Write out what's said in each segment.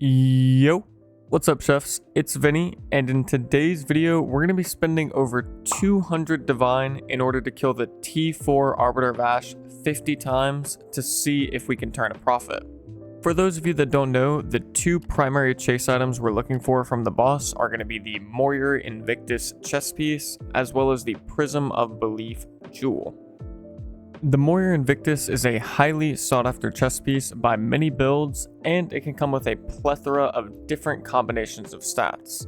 Yo, what's up chefs? It's Vini, and in today's video we're going to be spending over 200 divine in order to kill the T4 Arbiter Vash 50 times to see if we can turn a profit. For those of you that don't know, the two primary chase items we're looking for from the boss are going to be the Moyer Invictus chest piece as well as the Prism of Belief jewel. The Moyer Invictus is a highly sought after chest piece by many builds, and it can come with a plethora of different combinations of stats.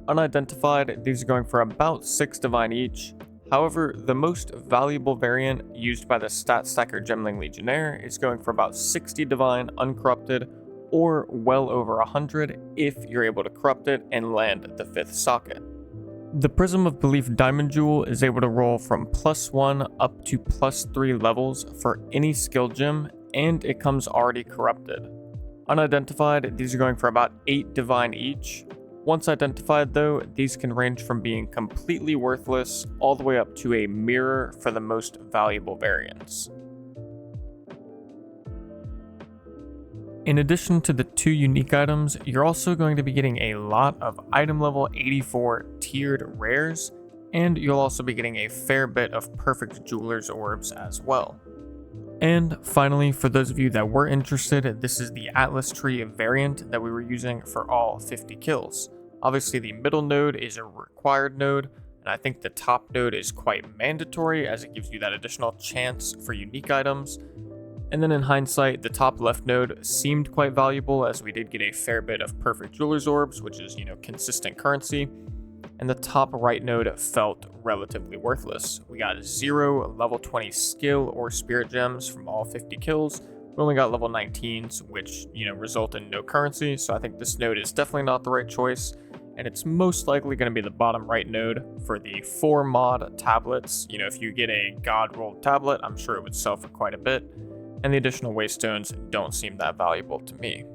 Unidentified, these are going for about 6 divine each. However, the most valuable variant used by the stat stacker Gemling Legionnaire is going for about 60 divine uncorrupted, or well over 100 if you're able to corrupt it and land the 5th socket. The Prism of Belief Diamond Jewel is able to roll from +1 up to +3 levels for any skill gem, and it comes already corrupted. Unidentified, these are going for about 8 divine each. Once identified though, these can range from being completely worthless all the way up to a mirror for the most valuable variants. In addition to the 2 unique items, you're also going to be getting a lot of item level 84 tiered rares, and you'll also be getting a fair bit of perfect jeweler's orbs as well. And finally, for those of you that were interested, this is the Atlas Tree variant that we were using for all 50 kills. Obviously the middle node is a required node, and I think the top node is quite mandatory as it gives you that additional chance for unique items. And then in hindsight, the top left node seemed quite valuable as we did get a fair bit of perfect jeweler's orbs, which is, consistent currency. And the top right node felt relatively worthless. We got 0 level 20 skill or spirit gems from all 50 kills. We only got level 19s, which, result in no currency. So I think this node is definitely not the right choice. And it's most likely going to be the bottom right node for the 4 mod tablets. If you get a god rolled tablet, I'm sure it would sell for quite a bit. And the additional waystones don't seem that valuable to me.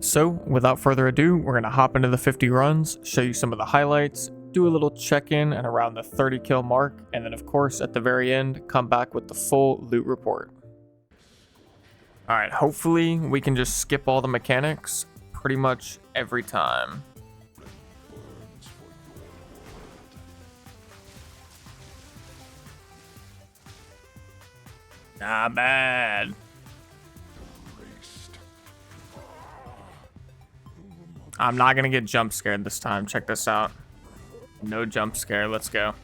So without further ado, we're going to hop into the 50 runs, show you some of the highlights, do a little check-in and around the 30 kill mark, and then of course at the very end, come back with the full loot report. Alright, hopefully we can just skip all the mechanics pretty much every time. Not bad. I'm not gonna get jump scared this time. Check this out. No jump scare. Let's go.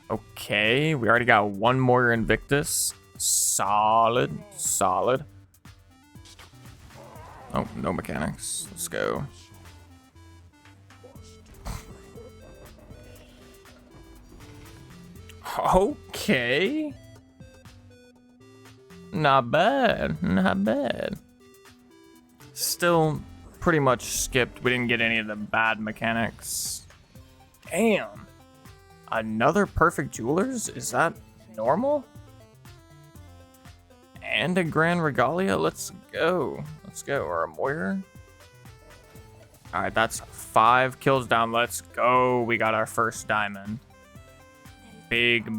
Okay, we already got one more Invictus. Solid. Solid. Oh, no mechanics. Let's go. Okay. Not bad, not bad. Still pretty much skipped. We didn't get any of the bad mechanics. Damn. Another perfect jewelers? Is that normal? And a Grand Regalia? Let's go. Let's go. Or a Moyer? Alright, that's 5 kills down. Let's go. We got our first diamond. Big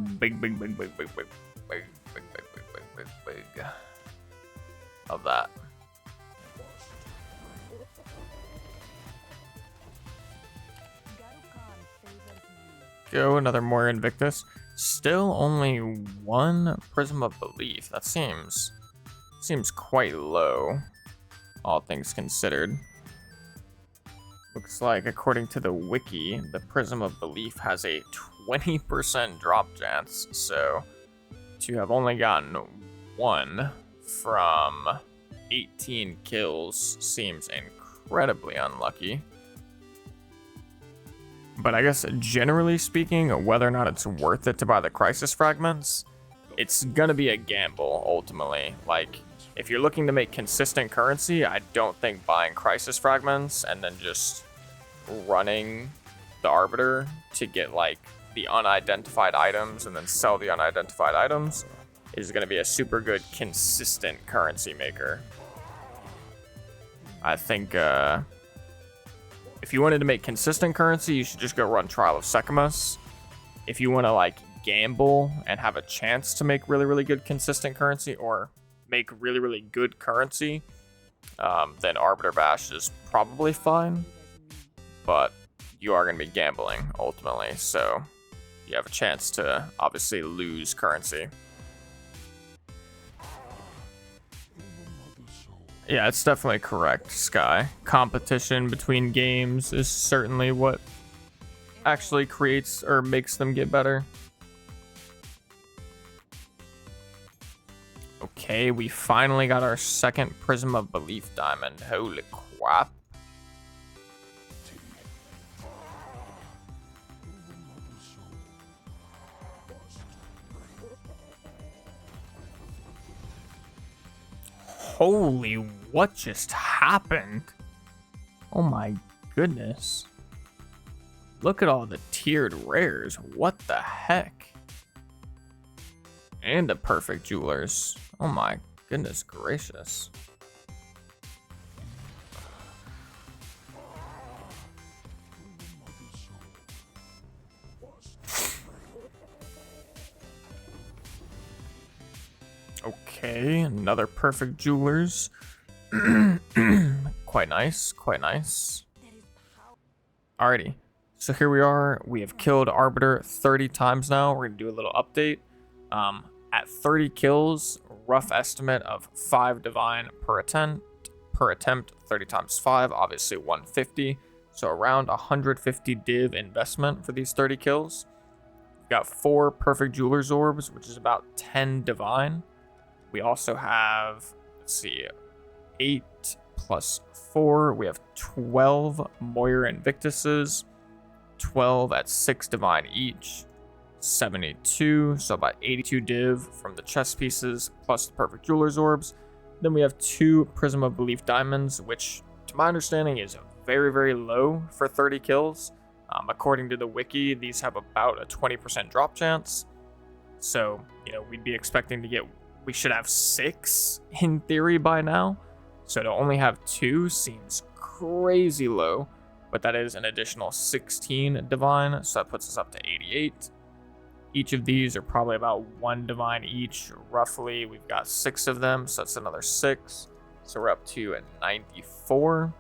of that. Go, another more Invictus. Still only 1 Prism of Belief. That seems quite low, all things considered. Looks like, according to the wiki, the Prism of Belief has a 20% drop chance, so to have only gotten 1 from 18 kills seems incredibly unlucky. But I guess generally speaking, whether or not it's worth it to buy the Crisis Fragments, it's gonna be a gamble ultimately. Like, if you're looking to make consistent currency, I don't think buying Crisis Fragments and then just running the Arbiter to get like the unidentified items and then sell the unidentified items is going to be a super good consistent currency maker. I think if you wanted to make consistent currency, you should just go run Trial of Secamus. If you want to like gamble and have a chance to make really, really good consistent currency or make really, really good currency, then Arbiter Bash is probably fine, but you are going to be gambling ultimately, so you have a chance to obviously lose currency. Yeah, it's definitely correct, Sky. Competition between games is certainly what actually creates or makes them get better. Okay, we finally got our second Prism of Belief diamond. Holy crap. Holy, what just happened? Oh my goodness. Look at all the tiered rares. What the heck? And a perfect jewelers. Oh my goodness gracious. Okay, another perfect jewelers. Quite nice, quite nice. Alrighty, so here we are. We have killed Arbiter 30 times now. We're gonna do a little update. At 30 kills, rough estimate of 5 divine per attempt. 30 times 5, obviously 150. So around 150 div investment for these 30 kills. We've got 4 perfect jeweler's orbs, which is about 10 divine. We also have, let's see, 8 plus 4. We have 12 Moira Invictuses, 12 at 6 divine each. 72, so about 82 div from the chest pieces plus the perfect jeweler's orbs. Then we have 2 Prism of Belief diamonds, which to my understanding is very, very low for 30 kills. According to the wiki, these have about a 20% drop chance. So, you know, we'd be expecting to get, we should have 6 in theory by now. So to only have 2 seems crazy low, but that is an additional 16 divine, so that puts us up to 88. Each of these are probably about 1 divine each, roughly. We've got 6 of them, so that's another 6. So we're up to 94.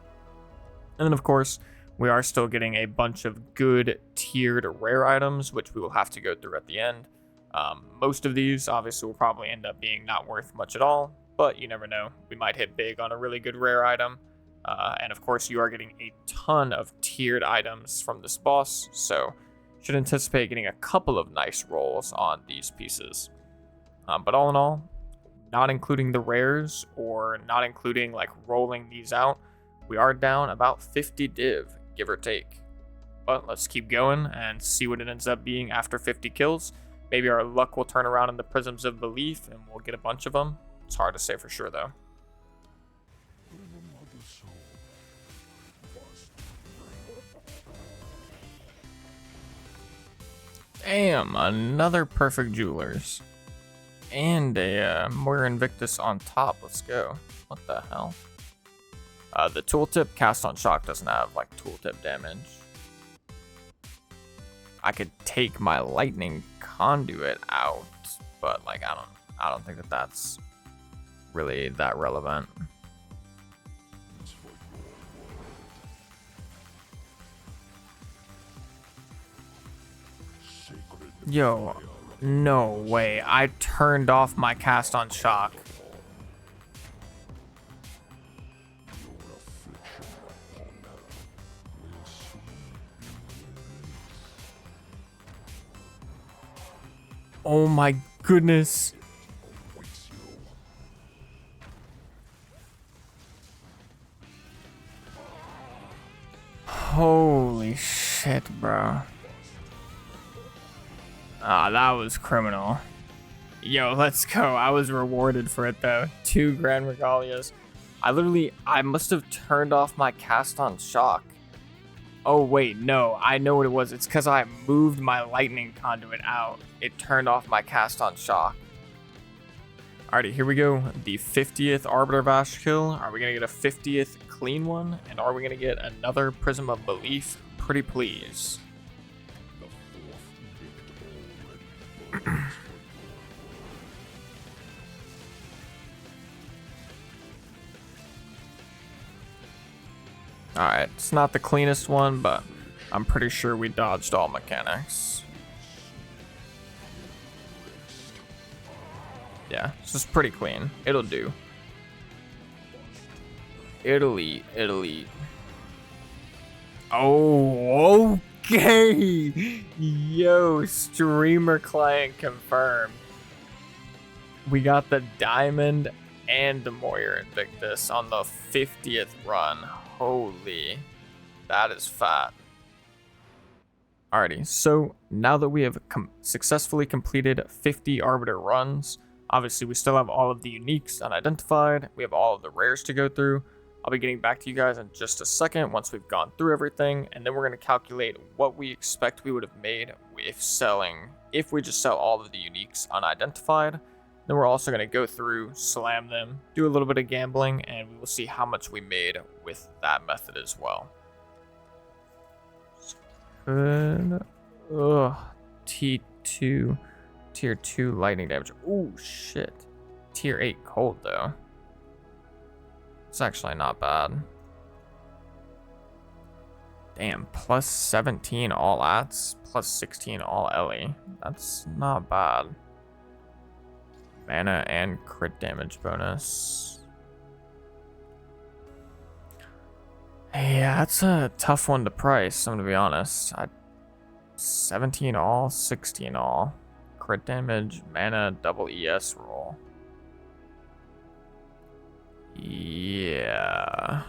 And then, of course, we are still getting a bunch of good tiered rare items, which we will have to go through at the end. Most of these, obviously, will probably end up being not worth much at all, but you never know. We might hit big on a really good rare item. And, of course, you are getting a ton of tiered items from this boss, so should anticipate getting a couple of nice rolls on these pieces. But all in all, not including the rares or not including like rolling these out, we are down about 50 div, give or take. But let's keep going and see what it ends up being after 50 kills. Maybe our luck will turn around in the Prisms of Belief and we'll get a bunch of them. It's hard to say for sure though. Damn, another perfect jewelers. And a Moira Invictus on top. Let's go. What the hell? The tooltip cast on shock doesn't have like tooltip damage. I could take my lightning conduit out, but like I don't think that that's really that relevant. Yo, no way. I turned off my cast on shock. Oh my goodness. Holy shit, bro. Ah, that was criminal. Yo, let's go. I was rewarded for it though. 2 Grand Regalias. I must have turned off my cast on shock. Oh wait, no, I know what it was. It's because I moved my lightning conduit out. It turned off my cast on shock. Alrighty, here we go. The 50th Arbiter Bash kill. Are we gonna get a 50th clean one? And are we gonna get another Prism of Belief? Pretty please. Alright, it's not the cleanest one, but I'm pretty sure we dodged all mechanics. Yeah, this is pretty clean. It'll do. It'll eat. Oh, okay. Yo, streamer client confirmed. We got the Diamond and the Moyer Invictus on the 50th run. Holy, that is fat. Alrighty, so now that we have successfully completed 50 Arbiter runs, obviously we still have all of the uniques unidentified, we have all of the rares to go through. I'll be getting back to you guys in just a second once we've gone through everything, and then we're going to calculate what we expect we would have made if we just sell all of the uniques unidentified. Then we're also going to go through, slam them, do a little bit of gambling, and we will see how much we made with that method as well. Good. Ugh. T2. Tier 2 lightning damage. Ooh, shit. Tier 8 cold, though. It's actually not bad. Damn, plus 17 all ats, plus 16 all Ellie. That's not bad. Mana and crit damage bonus. Yeah, that's a tough one to price, I'm gonna be honest. 17 all, 16 all. Crit damage, mana, double ES roll. Yeah.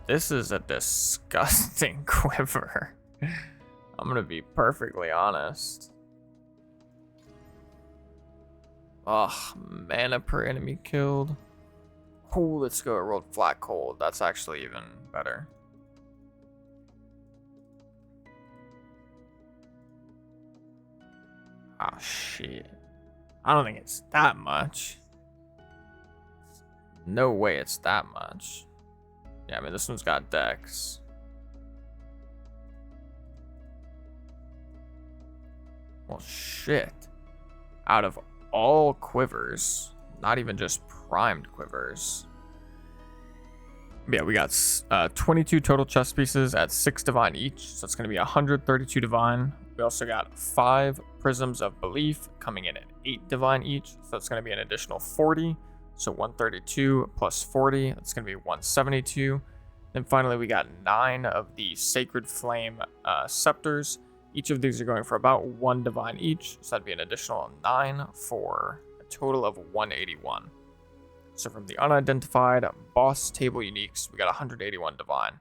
This is a disgusting quiver. I'm gonna be perfectly honest. Ugh, mana per enemy killed. Oh, let's go. I rolled flat cold. That's actually even better. Oh, shit. I don't think it's that much. No way it's that much. Yeah, I mean, this one's got dex. Well, shit. Out of all quivers, not even just primed quivers. Yeah, we got 22 total chest pieces at 6 divine each, so it's going to be 132 divine. We also got 5 prisms of belief coming in at 8 divine each, so that's going to be an additional 40. So 132 plus 40, that's going to be 172. Then finally, we got 9 of the Sacred Flame scepters. Each of these are going for about 1 divine each, so that'd be an additional 9 for a total of 181. So from the unidentified boss table uniques, we got 181 divine.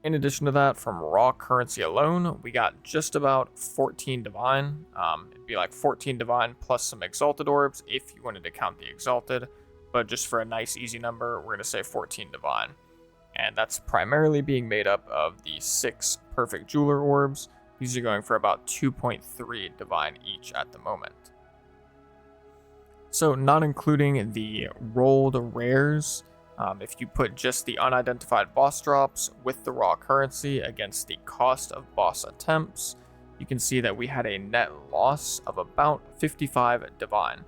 In addition to that, from raw currency alone, we got just about 14 divine. It'd be like 14 divine plus some exalted orbs if you wanted to count the exalted, but just for a nice easy number, we're going to say 14 divine. And that's primarily being made up of the 6 perfect jeweler orbs. These are going for about 2.3 divine each at the moment. So not including the rolled rares, if you put just the unidentified boss drops with the raw currency against the cost of boss attempts, you can see that we had a net loss of about 55 divine.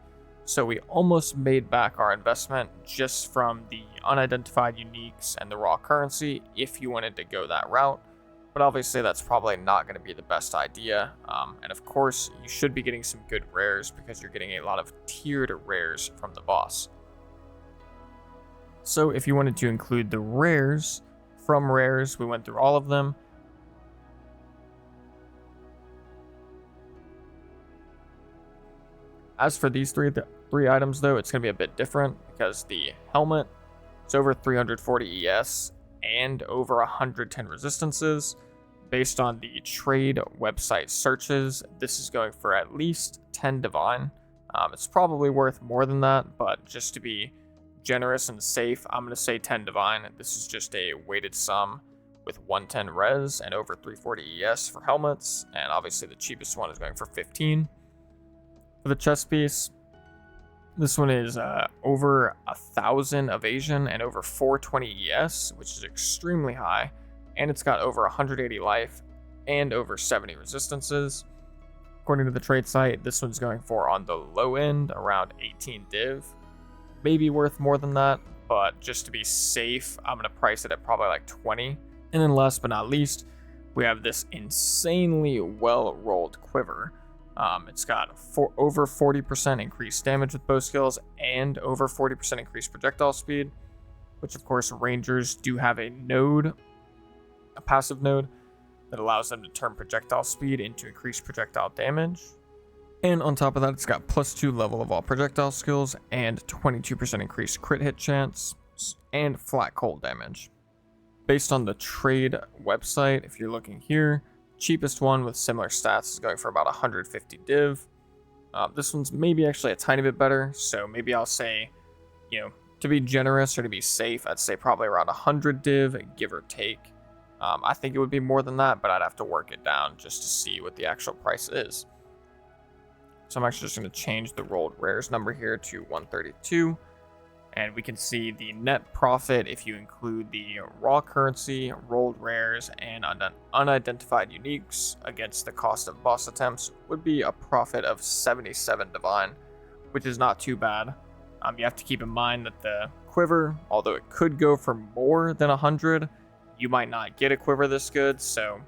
So we almost made back our investment just from the unidentified uniques and the raw currency if you wanted to go that route. But obviously that's probably not going to be the best idea. And of course, you should be getting some good rares because you're getting a lot of tiered rares from the boss. So if you wanted to include the rares, from rares, we went through all of them. As for these three items though, it's going to be a bit different because the helmet is over 340 ES and over 110 resistances. Based on the trade website searches, this is going for at least 10 divine. It's probably worth more than that, but just to be generous and safe, I'm going to say 10 divine. This is just a weighted sum with 110 res and over 340 ES for helmets, and obviously the cheapest one is going for 15. For the chest piece, this one is over 1,000 evasion and over 420 ES, which is extremely high, and it's got over 180 life and over 70 resistances. According to the trade site, this one's going for on the low end around 18 div. Maybe worth more than that, but just to be safe, I'm going to price it at probably like 20. And then last but not least, we have this insanely well-rolled quiver. It's got over 40% increased damage with bow skills and over 40% increased projectile speed, which of course Rangers do have a passive node that allows them to turn projectile speed into increased projectile damage. And on top of that, it's got +2 level of all projectile skills and 22% increased crit hit chance and flat cold damage. Based on the trade website, if you're looking here, cheapest one with similar stats is going for about 150 div. This one's maybe actually a tiny bit better, so maybe I'll say, to be generous or to be safe, I'd say probably around 100 div, give or take. I think it would be more than that, but I'd have to work it down just to see what the actual price is. So I'm actually just going to change the rolled rares number here to 132. And we can see the net profit if you include the raw currency, rolled rares, and unidentified uniques against the cost of boss attempts would be a profit of 77 divine, which is not too bad. You have to keep in mind that the quiver, although it could go for more than 100, you might not get a quiver this good, so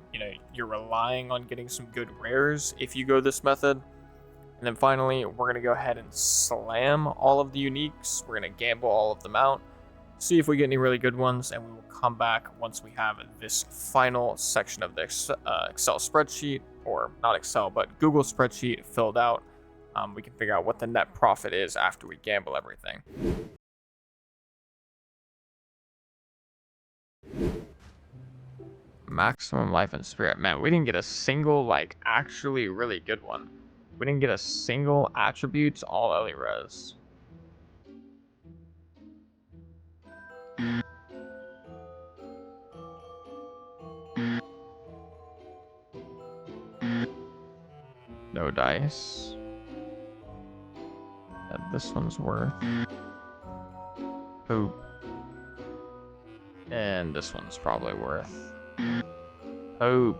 you're relying on getting some good rares if you go this method. And then finally, we're going to go ahead and slam all of the uniques. We're going to gamble all of them out, see if we get any really good ones, and we will come back once we have this final section of the Excel spreadsheet, or not Excel, but Google spreadsheet filled out. We can figure out what the net profit is after we gamble everything. Maximum life and spirit. Man, we didn't get a single, actually really good one. We didn't get a single attributes all Ellie res. No dice. Yeah, this one's worth. Poop. And this one's probably worth. Poop.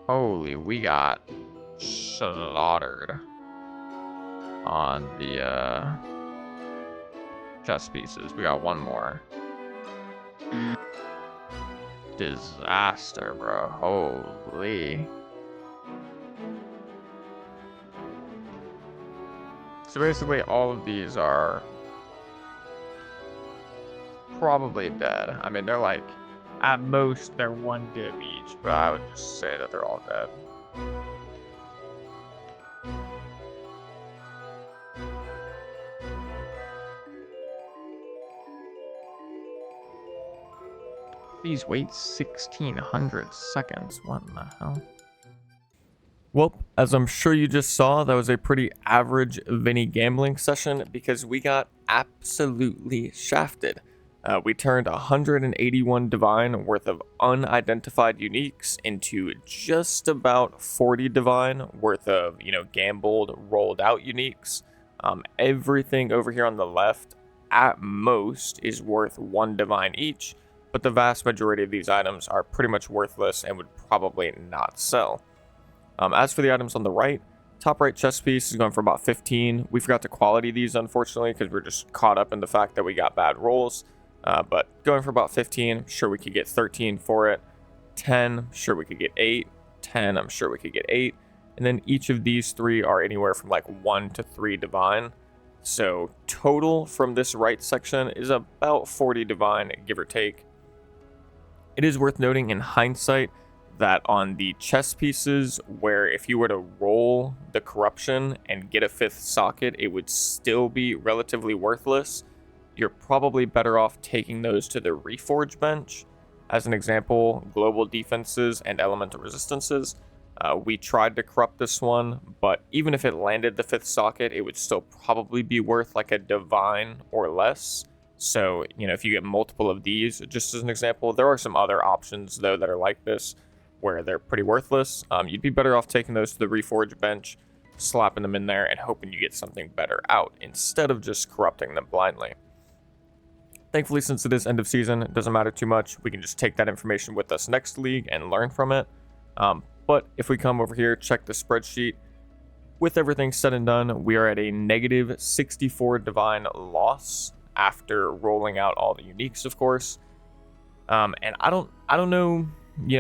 Holy, we got slaughtered on the chess pieces. We got one more. Disaster, bro. Holy. So basically all of these are probably dead. I mean, they're at most they're 1 div each, but I would just say that they're all dead. Please wait 1600 seconds. What in the hell? Well, as I'm sure you just saw, that was a pretty average Vini gambling session because we got absolutely shafted. We turned 181 divine worth of unidentified uniques into just about 40 divine worth of, gambled, rolled out uniques. Everything over here on the left at most is worth 1 divine each, but the vast majority of these items are pretty much worthless and would probably not sell. As for the items on the right, top right chest piece is going for about 15. We forgot to quality these, unfortunately, because we're just caught up in the fact that we got bad rolls. But going for about 15, I'm sure we could get 13 for it. 10, I'm sure we could get 8. 10, I'm sure we could get 8. And then each of these 3 are anywhere from 1 to 3 divine. So total from this right section is about 40 divine, give or take. It is worth noting in hindsight that on the chess pieces, where if you were to roll the corruption and get a 5th socket, it would still be relatively worthless. You're probably better off taking those to the reforge bench. As an example, global defenses and elemental resistances. We tried to corrupt this one, but even if it landed the 5th socket, it would still probably be worth a divine or less. So, if you get multiple of these, just as an example, there are some other options though that are like this, where they're pretty worthless. You'd be better off taking those to the reforge bench, slapping them in there, and hoping you get something better out, instead of just corrupting them blindly. Thankfully, since it is end of season, it doesn't matter too much. We can just take that information with us next league and learn from it. But if we come over here, check the spreadsheet, with everything said and done, we are at a negative 64 divine loss. after rolling out all the uniques, of course. And I don't know,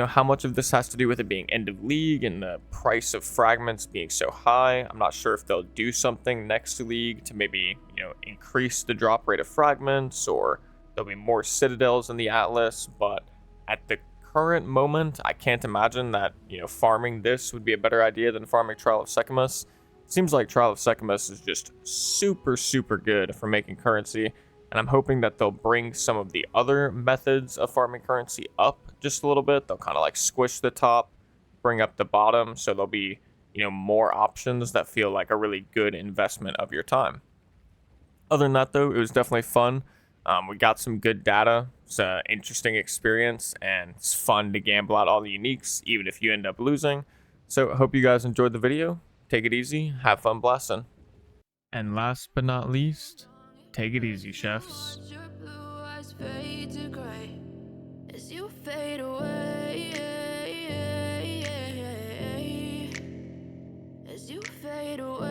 how much of this has to do with it being end of league and the price of fragments being so high. I'm not sure if they'll do something next to league to maybe, increase the drop rate of fragments, or there'll be more citadels in the atlas. But at the current moment, I can't imagine that, farming this would be a better idea than farming Trial of Secamus. Seems like Trial of Secamus is just super, super good for making currency, and I'm hoping that they'll bring some of the other methods of farming currency up just a little bit. They'll kind of like squish the top, bring up the bottom, so there'll be, more options that feel like a really good investment of your time. Other than that, though, it was definitely fun. We got some good data. It's an interesting experience, and it's fun to gamble out all the uniques, even if you end up losing. So I hope you guys enjoyed the video. Take it easy, have fun blasting. And last but not least, take it easy, chefs. Watch your blue eyes fade to gray as you fade away, as you fade away.